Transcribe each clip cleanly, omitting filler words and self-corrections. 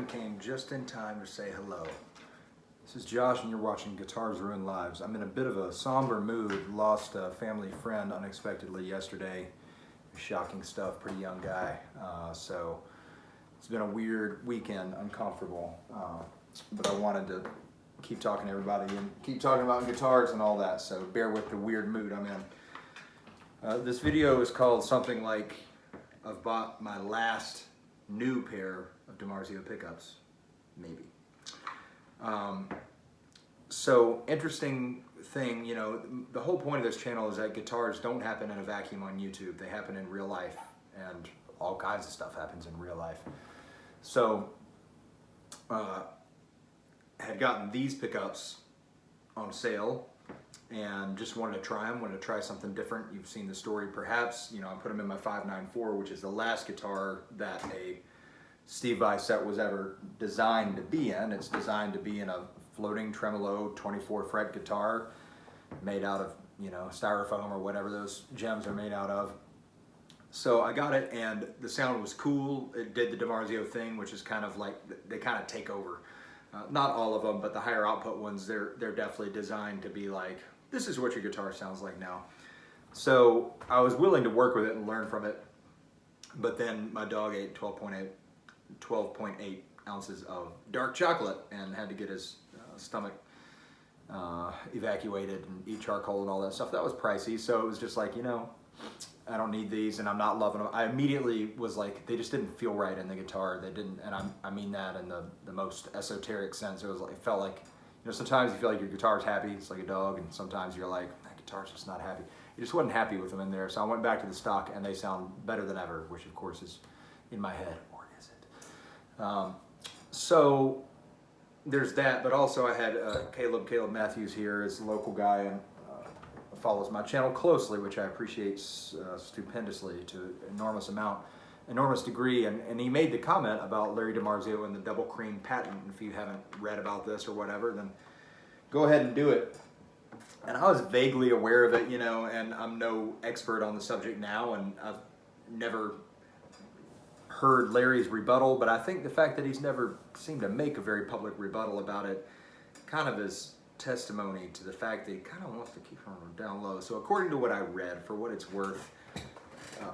Creme came just in time to say hello. This is Josh and you're watching Guitars Ruin Lives. I'm in a bit of a somber mood. Lost a family friend unexpectedly yesterday. Shocking stuff, pretty young guy. So it's been a weird weekend, uncomfortable. But I wanted to keep talking to everybody and keep talking about guitars and all that. So bear with the weird mood I'm in. This video is called something like I've bought my last new pair of DiMarzio pickups, maybe. So interesting thing, you know, the whole point of this channel is that guitars don't happen in a vacuum on YouTube. They happen in real life, and all kinds of stuff happens in real life. So had gotten these pickups on sale and just wanted to try them, wanted to try something different. You've seen the story perhaps. You know, I put them in my 594, which is the last guitar that a Steve Vai set was ever designed to be in. It's designed to be in a floating tremolo 24 fret guitar made out of, you know, styrofoam or whatever those gems are made out of. So I got it and the sound was cool. It did the DiMarzio thing, which is kind of like, they kind of take over. Not all of them, but the higher output ones, they're definitely designed to be like, this is what your guitar sounds like now. So I was willing to work with it and learn from it. But then my dog ate 12.8 ounces of dark chocolate and had to get his stomach evacuated and eat charcoal and all that stuff. That was pricey, so it was just like, you know, I don't need these and I'm not loving them. I immediately was like, they just didn't feel right in the guitar. They didn't, and I mean that in the most esoteric sense. It was like, it felt like, you know, sometimes you feel like your guitar's happy, it's like a dog, and sometimes you're like, that guitar's just not happy. You just wasn't happy with them in there, so I went back to the stock and they sound better than ever, which of course is in my head, or is it? So there's that, but also I had Caleb Matthews here is a local guy and follows my channel closely, which I appreciate stupendously to an enormous degree, and he made the comment about Larry DiMarzio and the double cream patent. If you haven't read about this or whatever, then go ahead and do it. And I was vaguely aware of it, you know, and I'm no expert on the subject now, and I've never heard Larry's rebuttal, but I think the fact that he's never seemed to make a very public rebuttal about it kind of is testimony to the fact that he kind of wants to keep them down low. So according to what I read, for what it's worth,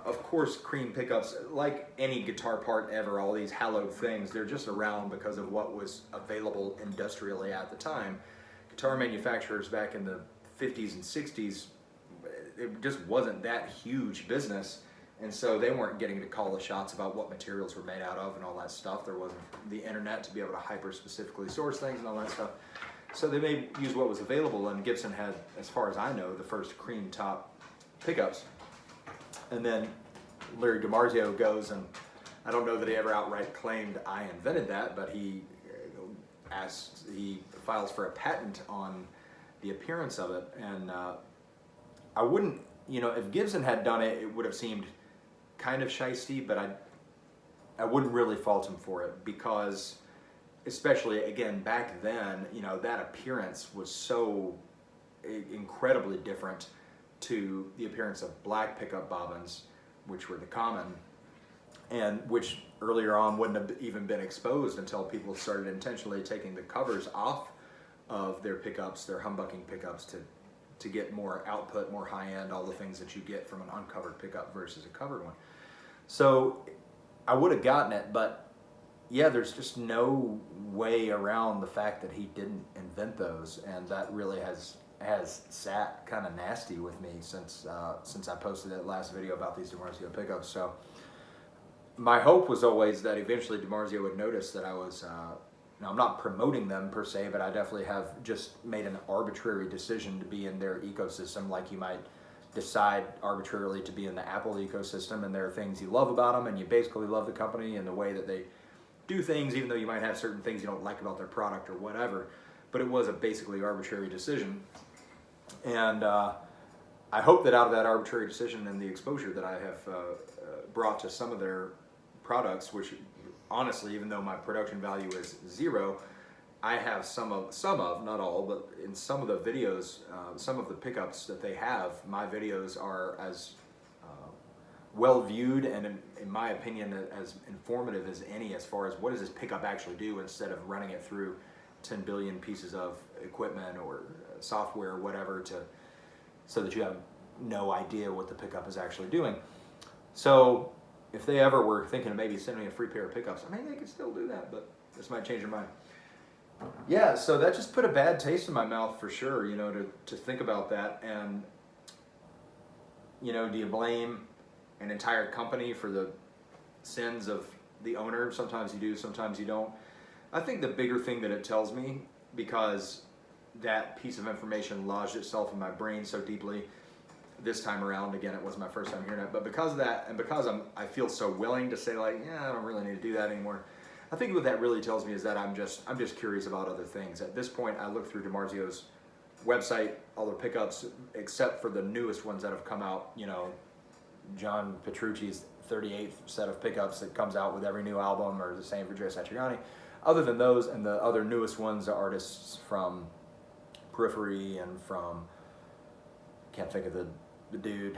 of course Creme pickups, like any guitar part ever, all these hallowed things, they're just around because of what was available industrially at the time. Guitar manufacturers back in the 50s and 60s, it just wasn't that huge business. And so they weren't getting to call the shots about what materials were made out of and all that stuff. There wasn't the internet to be able to hyper specifically source things and all that stuff. So they made use what was available, and Gibson had, as far as I know, the first cream top pickups. And then Larry DiMarzio goes, and I don't know that he ever outright claimed I invented that, but he files for a patent on the appearance of it. And I wouldn't, you know, if Gibson had done it, it would have seemed kind of shisty, but I wouldn't really fault him for it, because especially again back then, you know, that appearance was so incredibly different to the appearance of black pickup bobbins, which were the common, and which earlier on wouldn't have even been exposed until people started intentionally taking the covers off of their pickups, their humbucking pickups, to get more output, more high-end, all the things that you get from an uncovered pickup versus a covered one. So I would have gotten it, but yeah, there's just no way around the fact that he didn't invent those, and that really has sat kind of nasty with me since I posted that last video about these DiMarzio pickups. So my hope was always that eventually DiMarzio would notice that I was, now I'm not promoting them per se, but I definitely have just made an arbitrary decision to be in their ecosystem, like you might decide arbitrarily to be in the Apple ecosystem, and there are things you love about them, and you basically love the company and the way that they do things, even though you might have certain things you don't like about their product or whatever. But it was a basically arbitrary decision. And I hope that out of that arbitrary decision and the exposure that I have brought to some of their products, which honestly, even though my production value is zero, I have some of, not all, but in some of the videos, some of the pickups that they have, my videos are as well viewed and in my opinion as informative as any, as far as what does this pickup actually do, instead of running it through 10 billion pieces of equipment or software or whatever so that you have no idea what the pickup is actually doing. So if they ever were thinking of maybe sending me a free pair of pickups, I mean, they could still do that, but this might change their mind. Yeah, so that just put a bad taste in my mouth for sure, you know, to think about that. And, you know, do you blame an entire company for the sins of the owner? Sometimes you do, sometimes you don't. I think the bigger thing that it tells me, because that piece of information lodged itself in my brain so deeply this time around, again, it wasn't my first time hearing it, but because of that, and because I feel so willing to say, like, yeah, I don't really need to do that anymore, I think what that really tells me is that I'm just curious about other things. At this point, I look through DiMarzios' website, all the pickups, except for the newest ones that have come out, you know, John Petrucci's 38th set of pickups that comes out with every new album, or the same for Joe Satriani. Other than those and the other newest ones, the artists from Periphery and from, can't think of the dude,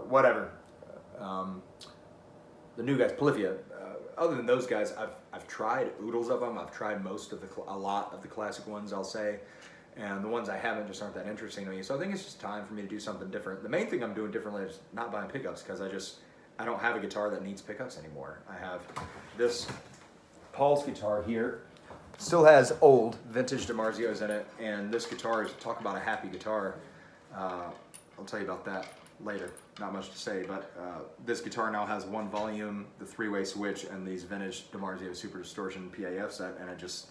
whatever, the new guys, Polyphia. Other than those guys, I've tried oodles of them. I've tried a lot of the classic ones, I'll say, and the ones I haven't just aren't that interesting to me. So I think it's just time for me to do something different. The main thing I'm doing differently is not buying pickups, because I don't have a guitar that needs pickups anymore. I have this Paul's guitar here. Still has old vintage DiMarzios in it, and this guitar is, talk about a happy guitar. I'll tell you about that later. Not much to say, but this guitar now has one volume, the 3-way switch, and these vintage DiMarzio Super Distortion PAF set, and it just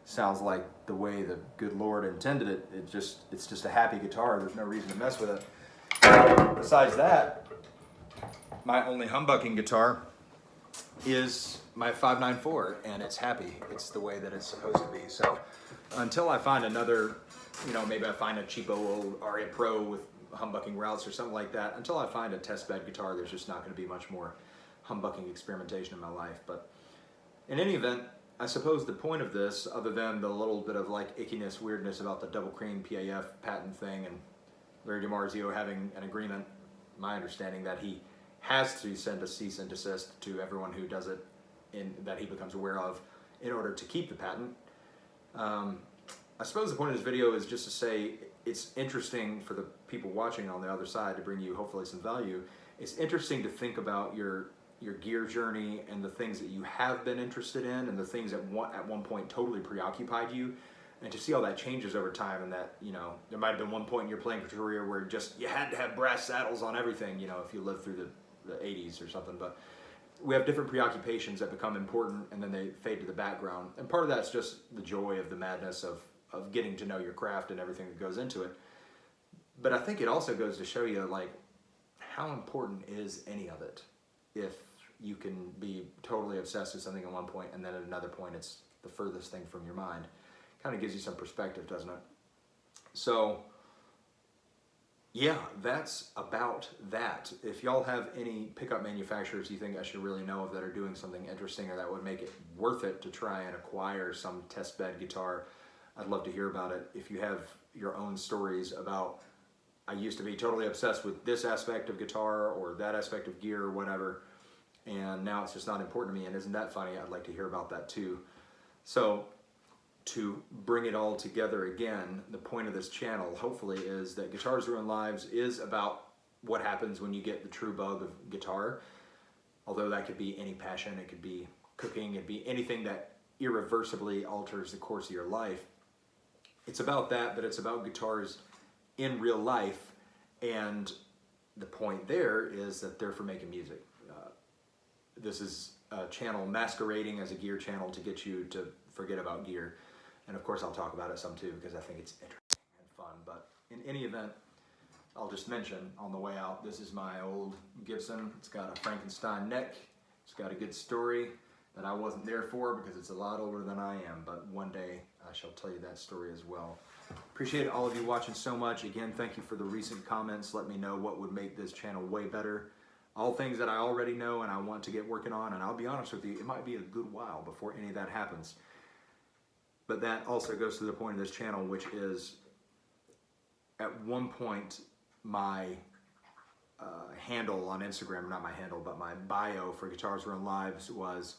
sounds like the way the good Lord intended it. It's just a happy guitar. There's no reason to mess with it. Besides that, my only humbucking guitar is my 594, and it's happy. It's the way that it's supposed to be. So until I find another, you know, maybe I find a cheapo old Aria Pro with humbucking routes or something like that, until I find a test bed guitar, there's just not going to be much more humbucking experimentation in my life. But in any event, I suppose the point of this, other than the little bit of like ickiness, weirdness about the double cream PAF patent thing and Larry DiMarzio having an agreement, my understanding that he has to send a cease and desist to everyone who does it, that he becomes aware of, in order to keep the patent. I suppose the point of this video is just to say it's interesting for the people watching on the other side, to bring you hopefully some value. It's interesting to think about your gear journey and the things that you have been interested in and the things that at one point totally preoccupied you, and to see how that changes over time, and that, you know, there might have been one point in your playing career where just you had to have brass saddles on everything, you know, if you lived through the 80s or something. But we have different preoccupations that become important and then they fade to the background, and part of that's just the joy of the madness of getting to know your craft and everything that goes into it. But I think it also goes to show you, like, how important is any of it if you can be totally obsessed with something at one point and then at another point it's the furthest thing from your mind. Kind of gives you some perspective, doesn't it? So yeah, that's about that. If y'all have any pickup manufacturers you think I should really know of that are doing something interesting, or that would make it worth it to try and acquire some test bed guitar, I'd love to hear about it. If you have your own stories about, I used to be totally obsessed with this aspect of guitar or that aspect of gear or whatever, and now it's just not important to me, and isn't that funny? I'd like to hear about that too. So to bring it all together again, the point of this channel hopefully is that Guitars Ruin Lives is about what happens when you get the true bug of guitar. Although that could be any passion, it could be cooking, it'd be anything that irreversibly alters the course of your life. It's about that, but it's about guitars in real life, and the point there is that they're for making music. This is a channel masquerading as a gear channel to get you to forget about gear, and of course I'll talk about it some too because I think it's interesting and fun. But in any event, I'll just mention on the way out, this is my old Gibson. It's got a Frankenstein neck. It's got a good story that I wasn't there for because it's a lot older than I am, but one day I shall tell you that story as well. Appreciate all of you watching so much. Again, thank you for the recent comments. Let me know what would make this channel way better. All things that I already know and I want to get working on, and I'll be honest with you, it might be a good while before any of that happens. But that also goes to the point of this channel, which is, at one point, my handle on Instagram, not my handle, but my bio for Guitars Ruin Lives was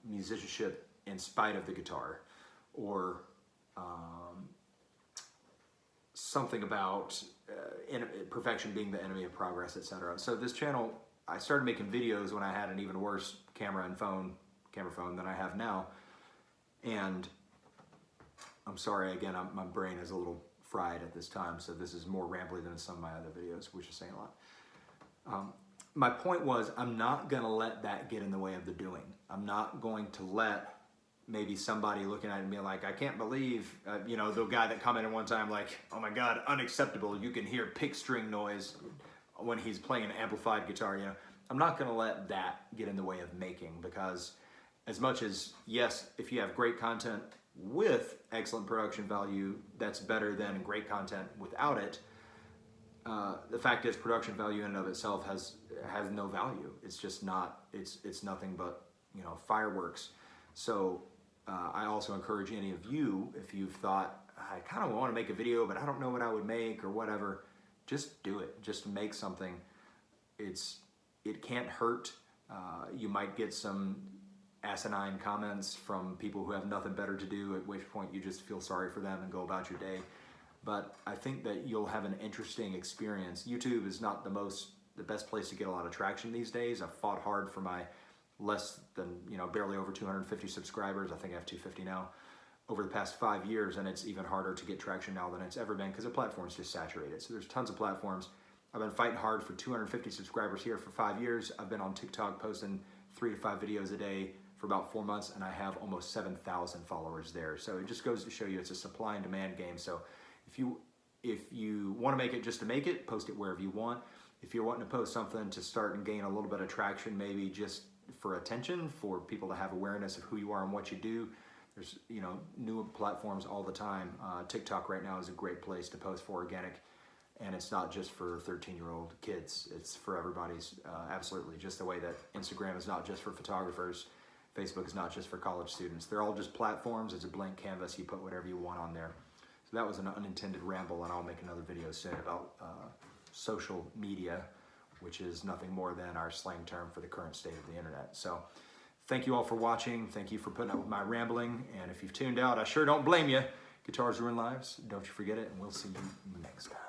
musicianship in spite of the guitar, or something about perfection being the enemy of progress, etc. So this channel, I started making videos when I had an even worse camera phone than I have now. And I'm sorry, again, my brain is a little fried at this time, so this is more rambly than some of my other videos, which is saying a lot. My point was, I'm not gonna let that get in the way of the doing. I'm not going to let maybe somebody looking at it and being like, I can't believe, you know, the guy that commented one time like, oh my God, unacceptable, you can hear pick string noise when he's playing an amplified guitar, you know. I'm not gonna let that get in the way of making, because as much as, yes, if you have great content with excellent production value, that's better than great content without it. The fact is, production value in and of itself has no value. It's just not, it's nothing but, you know, fireworks. So I also encourage any of you, if you've thought, I kind of want to make a video, but I don't know what I would make or whatever, just do it. Just make something. It can't hurt. You might get some asinine comments from people who have nothing better to do, at which point you just feel sorry for them and go about your day. But I think that you'll have an interesting experience. YouTube is not the best place to get a lot of traction these days. I've fought hard for my less than, you know, barely over 250 subscribers. I think I have 250 now over the past 5 years, and it's even harder to get traction now than it's ever been because the platform's just saturated. So there's tons of platforms. I've been fighting hard for 250 subscribers here for 5 years. I've been on TikTok posting 3 to 5 videos a day for about 4 months, and I have almost 7,000 followers there. So it just goes to show you it's a supply and demand game. So if you want to make it just to make it, post it wherever you want. If you're wanting to post something to start and gain a little bit of traction, maybe just for attention, for people to have awareness of who you are and what you do, there's, you know, new platforms all the time. TikTok right now is a great place to post for organic, and it's not just for 13-year-old kids. It's for everybody's, absolutely. Just the way that Instagram is not just for photographers, Facebook is not just for college students. They're all just platforms. It's a blank canvas. You put whatever you want on there. So that was an unintended ramble, and I'll make another video soon about social media, which is nothing more than our slang term for the current state of the internet. So thank you all for watching. Thank you for putting up with my rambling. And if you've tuned out, I sure don't blame you. Guitars Ruin Lives. Don't you forget it, and we'll see you next time.